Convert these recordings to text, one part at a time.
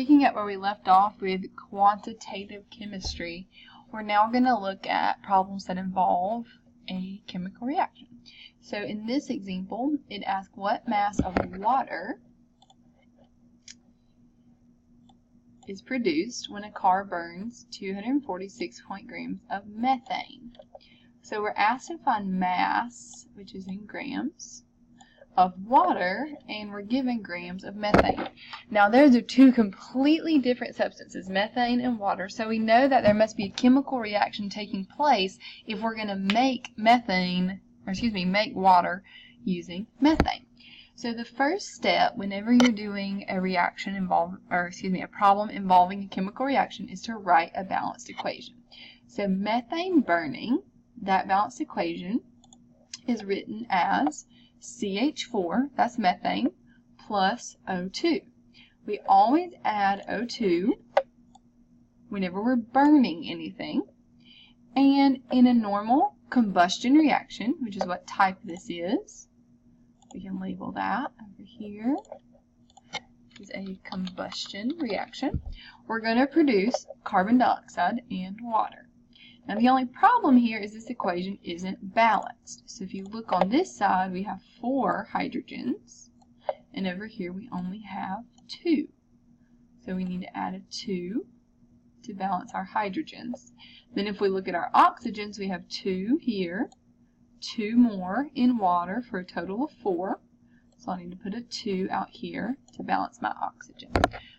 Picking up where we left off with quantitative chemistry, we're now going to look at problems that involve a chemical reaction. So in this example, it asks what mass of water is produced when a car burns 246 grams of methane. So we're asked to find mass, which is in grams, of water, and we're given grams of methane. Now those are two completely different substances, methane and water, so we know that there must be a chemical reaction taking place if we're going to make make water using methane. So the first step whenever you're doing a reaction a problem involving a chemical reaction is to write a balanced equation. So methane burning, that balanced equation is written as CH4, that's methane, plus O2. We always add O2 whenever we're burning anything. And in a normal combustion reaction, which is what type this is, we can label that over here. This is a combustion reaction. We're going to produce carbon dioxide and water. Now the only problem here is this equation isn't balanced. So if you look on this side, we have 4 hydrogens, and over here we only have 2. So we need to add a 2 to balance our hydrogens. Then if we look at our oxygens, we have 2 here, 2 more in water for a total of 4. So I need to put a 2 out here to balance my oxygen.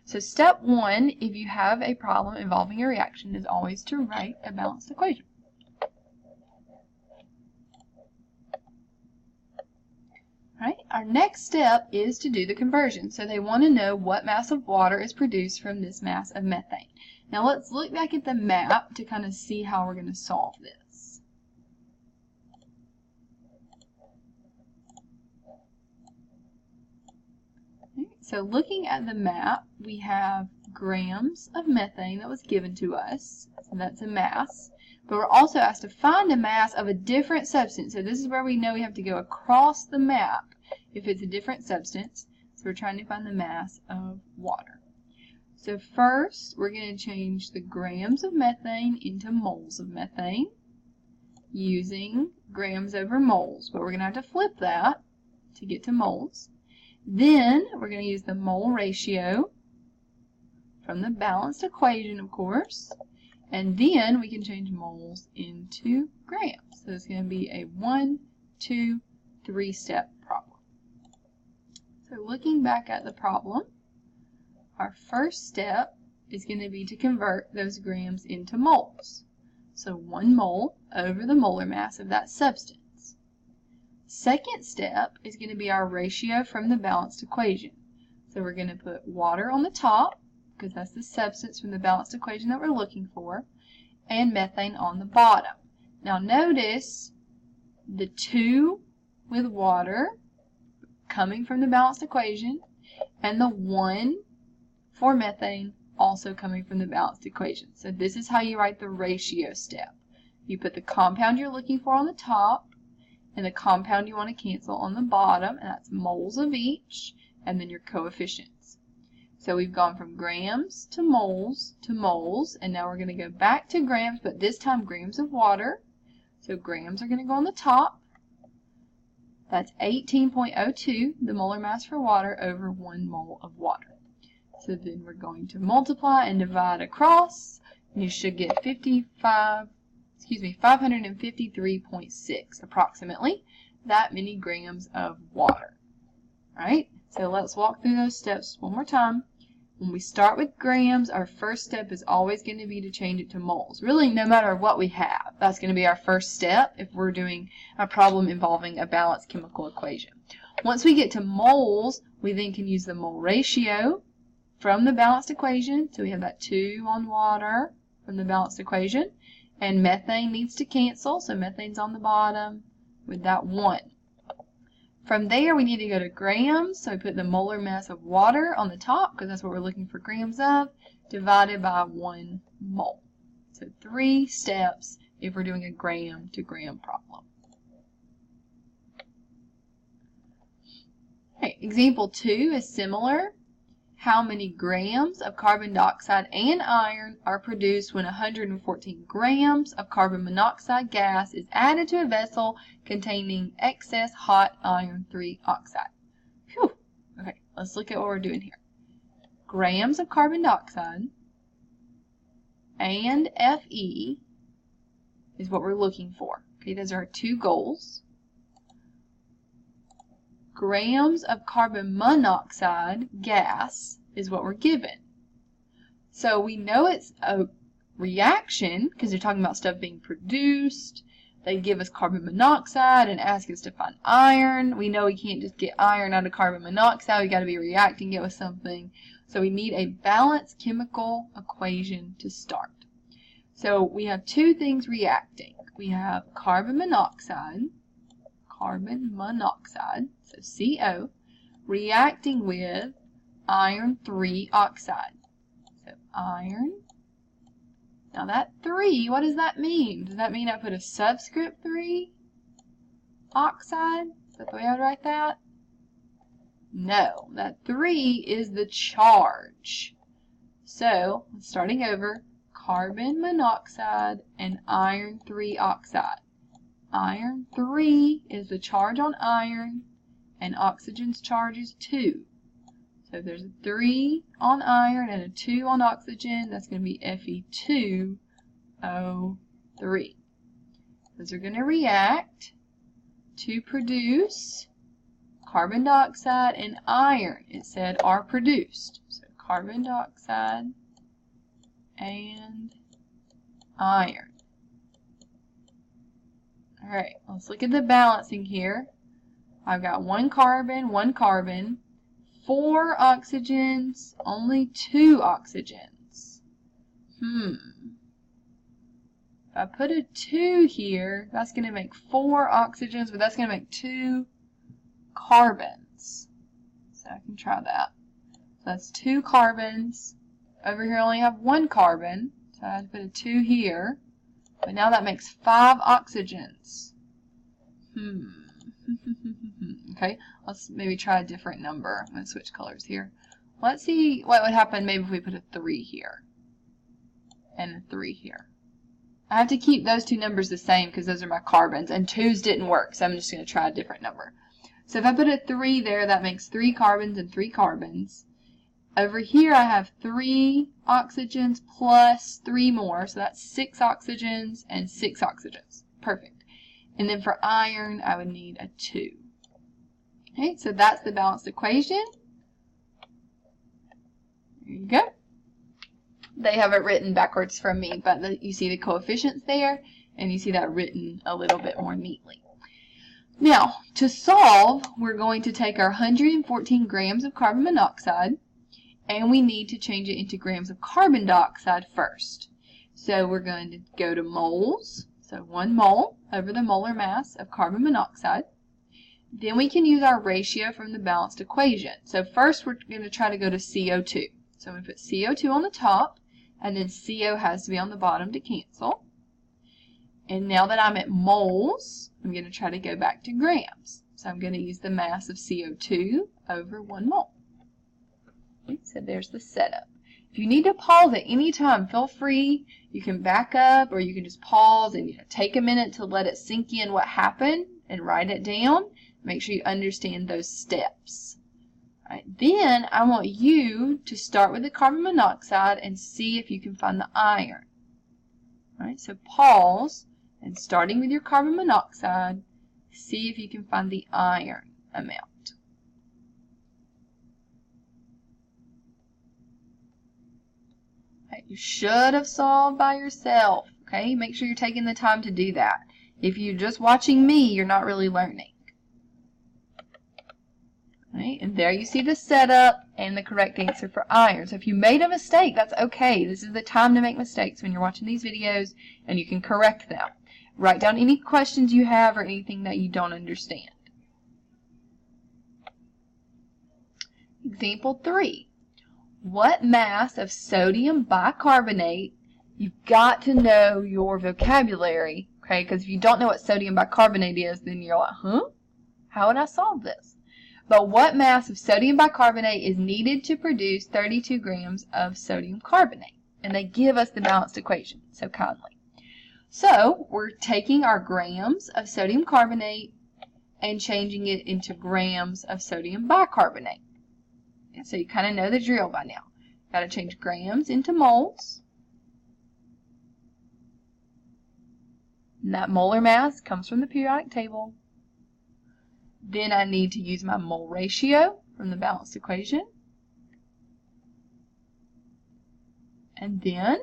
So step 1, if you have a problem involving a reaction, is always to write a balanced equation. Alright, our next step is to do the conversion. So they want to know what mass of water is produced from this mass of methane. Now let's look back at the map to kind of see how we're going to solve this. So looking at the map, we have grams of methane that was given to us, so that's a mass. But we're also asked to find a mass of a different substance. So this is where we know we have to go across the map if it's a different substance. So we're trying to find the mass of water. So first, we're going to change the grams of methane into moles of methane using grams over moles. But we're going to have to flip that to get to moles. Then we're going to use the mole ratio from the balanced equation, of course, and then we can change moles into grams. So it's going to be a 1, 2, 3 step problem. So looking back at the problem, our first step is going to be to convert those grams into moles. So 1 mole over the molar mass of that substance. Second step is going to be our ratio from the balanced equation. So we're going to put water on the top, because that's the substance from the balanced equation that we're looking for, and methane on the bottom. Now notice the 2 with water coming from the balanced equation, and the 1 for methane also coming from the balanced equation. So this is how you write the ratio step. You put the compound you're looking for on the top, and the compound you want to cancel on the bottom, and that's moles of each, and then your coefficients. So we've gone from grams to moles, and now we're going to go back to grams, but this time grams of water. So grams are going to go on the top. That's 18.02, the molar mass for water, over 1 mole of water. So then we're going to multiply and divide across, and you should get 553.6 approximately, that many grams of water. Alright, so let's walk through those steps one more time. When we start with grams, our first step is always going to be to change it to moles. Really, no matter what we have, that's going to be our first step if we're doing a problem involving a balanced chemical equation. Once we get to moles, we then can use the mole ratio from the balanced equation. So we have that 2 on water from the balanced equation. And methane needs to cancel, so methane's on the bottom with that 1. From there, we need to go to grams, so we put the molar mass of water on the top, because that's what we're looking for grams of, divided by 1 mole. So 3 steps if we're doing a gram to gram problem. Okay, example 2 is similar. how many grams of carbon dioxide and iron are produced when 114 grams of carbon monoxide gas is added to a vessel containing excess hot iron 3 oxide. Phew. Okay, let's look at what we're doing here. Grams of carbon dioxide and Fe is what we're looking for. Okay, those are our two goals. Grams of carbon monoxide gas is what we're given. So we know it's a reaction because they're talking about stuff being produced. They give us carbon monoxide and ask us to find iron. We know we can't just get iron out of carbon monoxide. We got to be reacting it with something. So we need a balanced chemical equation to start. So we have two things reacting. We have carbon monoxide, so CO, reacting with iron 3 oxide. So iron. Now that 3, what does that mean? Does that mean I put a subscript 3 oxide? Is that the way I would write that? No, that 3 is the charge. So, starting over, carbon monoxide and iron 3 oxide. Iron 3 is the charge on iron, and oxygen's charge is 2. So if there's a 3 on iron and a 2 on oxygen, that's going to be Fe2O3. Those are going to react to produce carbon dioxide and iron. It said are produced. So carbon dioxide and iron. Alright, let's look at the balancing here. I've got 1 carbon, 4 oxygens, only 2 oxygens. If I put a 2 here, that's going to make 4 oxygens, but that's going to make 2 carbons. So I can try that. So that's 2 carbons. Over here I only have 1 carbon, so I have to put a 2 here. But now that makes 5 oxygens. Okay, let's maybe try a different number. I'm going to switch colors here. Let's see what would happen maybe if we put a 3 here and a 3 here. I have to keep those two numbers the same because those are my carbons, and 2's didn't work, so I'm just going to try a different number. So if I put a 3 there, that makes 3 carbons and 3 carbons. Over here I have 3 oxygens plus 3 more, so that's 6 oxygens and 6 oxygens. Perfect. And then for iron, I would need a 2. Okay, so that's the balanced equation. There you go. They have it written backwards from me, but you see the coefficients there, and you see that written a little bit more neatly. Now, to solve, we're going to take our 114 grams of carbon monoxide, and we need to change it into grams of carbon dioxide first. So we're going to go to moles, so 1 mole over the molar mass of carbon monoxide. Then we can use our ratio from the balanced equation. So first we're going to try to go to CO2. So I'm going to put CO2 on the top, and then CO has to be on the bottom to cancel. And now that I'm at moles, I'm going to try to go back to grams. So I'm going to use the mass of CO2 over 1 mole. Okay, so there's the setup. If you need to pause at any time, feel free. You can back up, or you can just pause and take a minute to let it sink in what happened and write it down. Make sure you understand those steps. All right, then I want you to start with the carbon monoxide and see if you can find the iron. All right, so pause, and starting with your carbon monoxide, see if you can find the iron amount. Right, you should have solved by yourself. Okay, make sure you're taking the time to do that. If you're just watching me, you're not really learning. Right, and there you see the setup and the correct answer for iron. So if you made a mistake, that's okay. This is the time to make mistakes when you're watching these videos, and you can correct them. Write down any questions you have or anything that you don't understand. Example 3. What mass of sodium bicarbonate? You've got to know your vocabulary, okay? Because if you don't know what sodium bicarbonate is, then you're like, huh? How would I solve this? but what mass of sodium bicarbonate is needed to produce 32 grams of sodium carbonate? And they give us the balanced equation so kindly. So we're taking our grams of sodium carbonate and changing it into grams of sodium bicarbonate. And so you kind of know the drill by now. Got to change grams into moles. And that molar mass comes from the periodic table. Then I need to use my mole ratio from the balanced equation. And then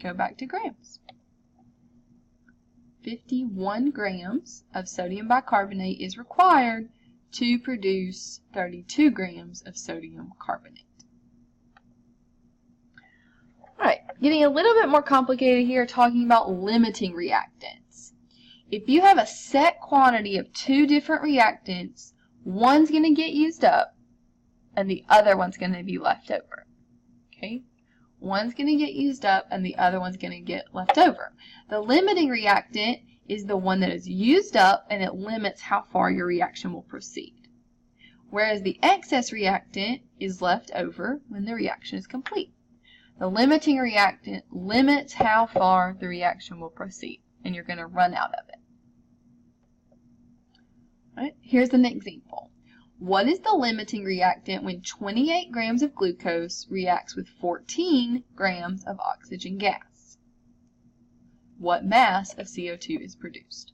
go back to grams. 51 grams of sodium bicarbonate is required to produce 32 grams of sodium carbonate. Alright, getting a little bit more complicated here, talking about limiting reactants. If you have a set quantity of two different reactants, one's going to get used up and the other one's going to be left over. Okay? One's going to get used up and the other one's going to get left over. The limiting reactant is the one that is used up and it limits how far your reaction will proceed. Whereas the excess reactant is left over when the reaction is complete. The limiting reactant limits how far the reaction will proceed and you're going to run out of it. Right, here's an example. What is the limiting reactant when 28 grams of glucose reacts with 14 grams of oxygen gas? What mass of CO2 is produced?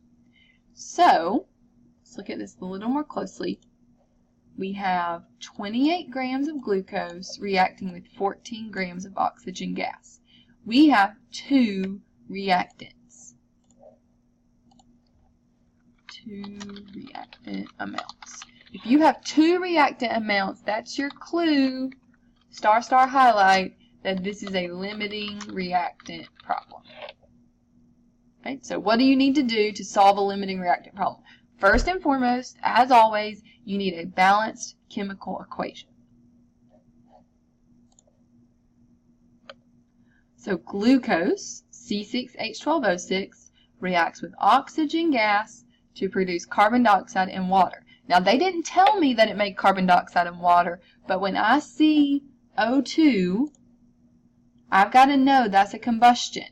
So, let's look at this a little more closely. We have 28 grams of glucose reacting with 14 grams of oxygen gas. We have two reactants. Two reactant amounts. If you have two reactant amounts, that's your clue, star highlight, that this is a limiting reactant problem. Okay, so what do you need to do to solve a limiting reactant problem? First and foremost, as always, you need a balanced chemical equation. So glucose, C6H12O6, reacts with oxygen gas to produce carbon dioxide and water. Now, they didn't tell me that it made carbon dioxide and water, but when I see O2, I've got to know that's a combustion.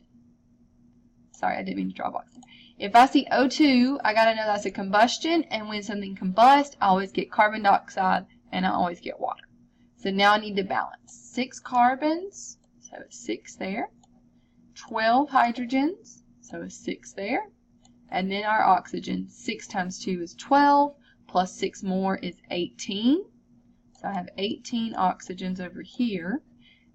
Sorry, I didn't mean to draw a box. If I see O2, I got to know that's a combustion, and when something combusts, I always get carbon dioxide, and I always get water. So now I need to balance. 6 carbons, so 6 there. 12 hydrogens, so 6 there. And then our oxygen, 6 times 2 is 12, plus 6 more is 18. So I have 18 oxygens over here.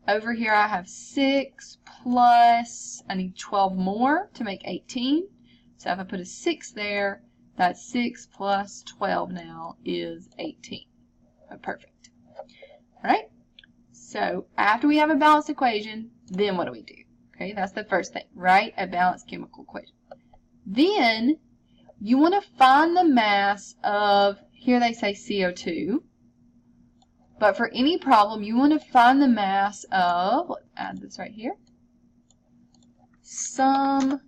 Over here I have 6 plus, I need 12 more to make 18. So if I put a 6 there, that's 6 plus 12 now is 18. Perfect. Alright, so after we have a balanced equation, then what do we do? Okay, that's the first thing. Write a balanced chemical equation. Then you want to find the mass of, here they say CO2, but for any problem you want to find the mass of, let's add this right here, some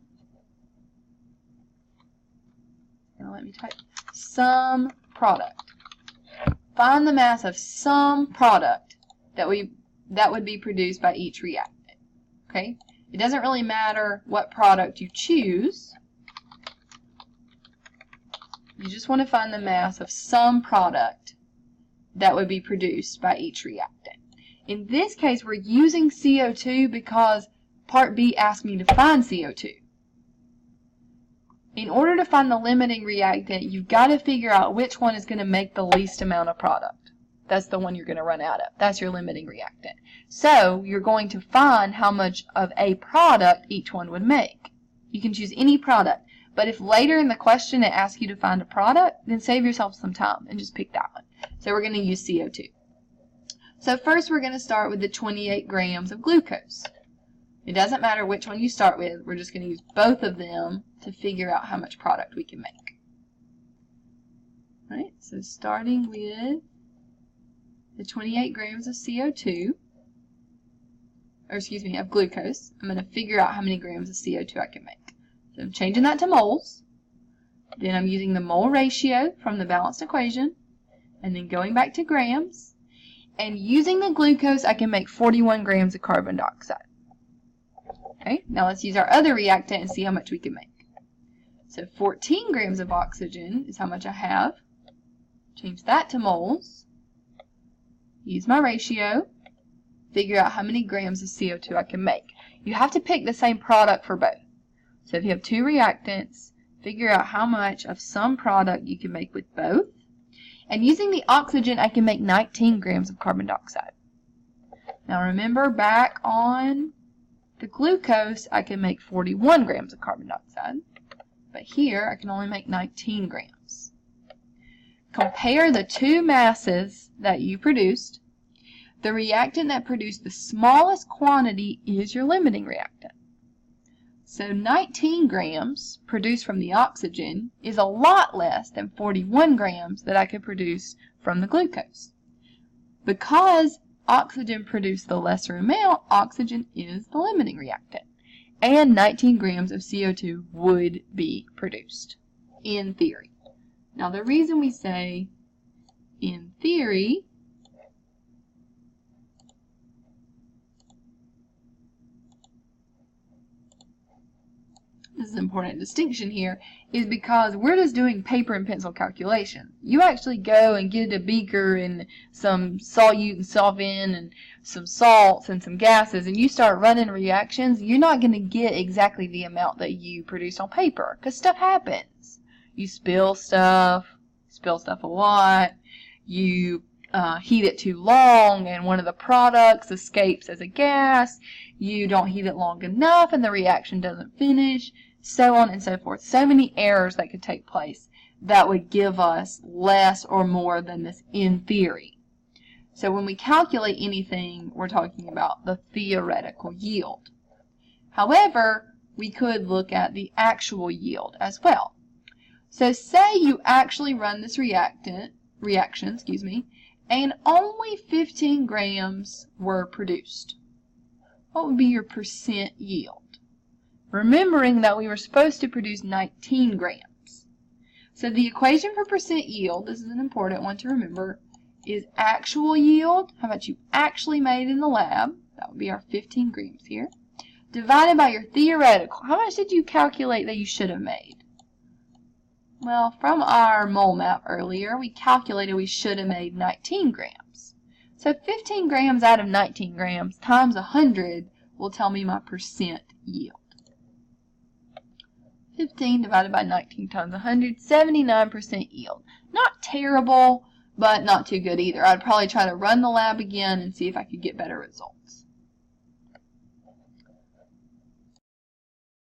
product. Find the mass of some product that would be produced by each reactant. Okay? It doesn't really matter what product you choose. You just want to find the mass of some product that would be produced by each reactant. In this case, we're using CO2 because Part B asked me to find CO2. In order to find the limiting reactant, you've got to figure out which one is going to make the least amount of product. That's the one you're going to run out of. That's your limiting reactant. So you're going to find how much of a product each one would make. You can choose any product. But if later in the question it asks you to find a product, then save yourself some time and just pick that one. So we're going to use CO2. So first we're going to start with the 28 grams of glucose. It doesn't matter which one you start with. We're just going to use both of them to figure out how much product we can make. All right, so starting with the 28 grams of CO2, or excuse me, of glucose, I'm going to figure out how many grams of CO2 I can make. So I'm changing that to moles. Then I'm using the mole ratio from the balanced equation. and then going back to grams, and using the glucose, I can make 41 grams of carbon dioxide. Okay, now let's use our other reactant and see how much we can make. So 14 grams of oxygen is how much I have. Change that to moles. Use my ratio. Figure out how many grams of CO2 I can make. You have to pick the same product for both. So if you have two reactants, figure out how much of some product you can make with both. And using the oxygen, I can make 19 grams of carbon dioxide. Now remember, back on the glucose, I can make 41 grams of carbon dioxide. But here, I can only make 19 grams. Compare the two masses that you produced. The reactant that produced the smallest quantity is your limiting reactant. So 19 grams produced from the oxygen is a lot less than 41 grams that I could produce from the glucose. Because oxygen produced the lesser amount, oxygen is the limiting reactant. And 19 grams of CO2 would be produced, in theory. Now the reason we say in theory this is an important distinction here, is because we're just doing paper and pencil calculations. You actually go and get a beaker and some solute and solvent and some salts and some gases, and you start running reactions, you're not going to get exactly the amount that you produce on paper, because stuff happens. You spill stuff a lot, you heat it too long and one of the products escapes as a gas, you don't heat it long enough and the reaction doesn't finish, so on and so forth. So many errors that could take place that would give us less or more than this in theory. So when we calculate anything, we're talking about the theoretical yield. However, we could look at the actual yield as well. So say you actually run this reaction, and only 15 grams were produced. What would be your percent yield? Remembering that we were supposed to produce 19 grams. So the equation for percent yield, this is an important one to remember, is actual yield, how much you actually made in the lab, that would be our 15 grams here, divided by your theoretical. How much did you calculate that you should have made? Well, from our mole map earlier, we calculated we should have made 19 grams. So 15 grams out of 19 grams times 100 will tell me my percent yield. 15 divided by 19 times 100, 79% yield. Not terrible, but not too good either. I'd probably try to run the lab again and see if I could get better results.